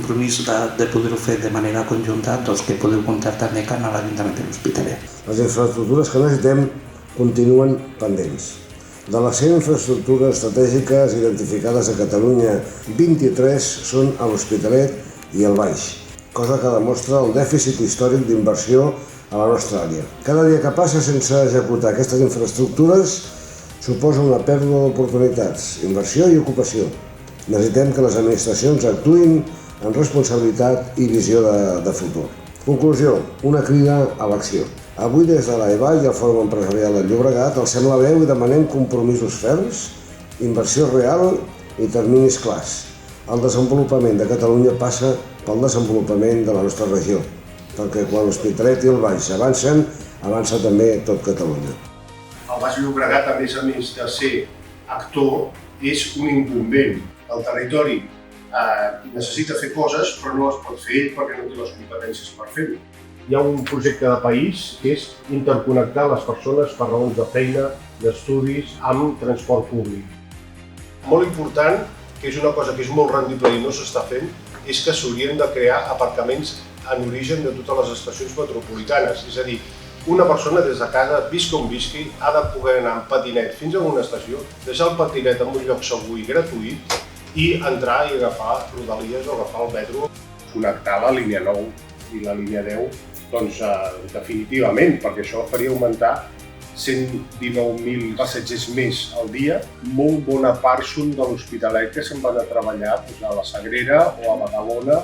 compromís de poder-ho fer de manera conjunta, doncs que podeu comptar també amb l'Ajuntament de l'Hospitalet. Les infraestructures que necessitem continuen pendents. De les 100 infraestructures estratègiques identificades a Catalunya, 23 són a l'Hospitalet i al Baix, cosa que demostra el dèficit històric d'inversió a la nostra àrea. Cada dia que passa sense executar aquestes infraestructures suposa una pèrdua d'oportunitats, inversió i ocupació. Necessitem que les administracions actuïn amb responsabilitat i visió de futur. Conclusió, una crida a l'acció. Avui des de l'AEBA i el Fòrum Empresarial del Llobregat alcem la veu i demanem compromisos ferms, inversió real i terminis clars. El desenvolupament de Catalunya passa pel desenvolupament de la nostra regió, perquè quan l'Hospitalet i el Baix avancen, avança també tot Catalunya. El Baix Llobregat, a més de ser actor, és un incumbent. El territori necessita fer coses, però no les pot fer ell perquè no té les competències per fer-ho. Hi ha un projecte de país que és interconnectar les persones per raons de feina, d'estudis, amb transport públic. Molt important, que és una cosa que és molt rendible i no s'està fent, és que s'haurien de crear aparcaments en origen de totes les estacions metropolitanes. És a dir, una persona des de casa, visca on visqui, ha de poder anar amb patinet fins a una estació, deixar el patinet en un lloc segur i gratuït i entrar i agafar Rodalies o agafar el metro. Connectar la línia 9 i la línia 10, doncs definitivament, perquè això faria augmentar 119.000 passatgers més al dia. Molt bona part són de l'Hospitalet que se'n van a treballar a la Sagrera o a Badalona.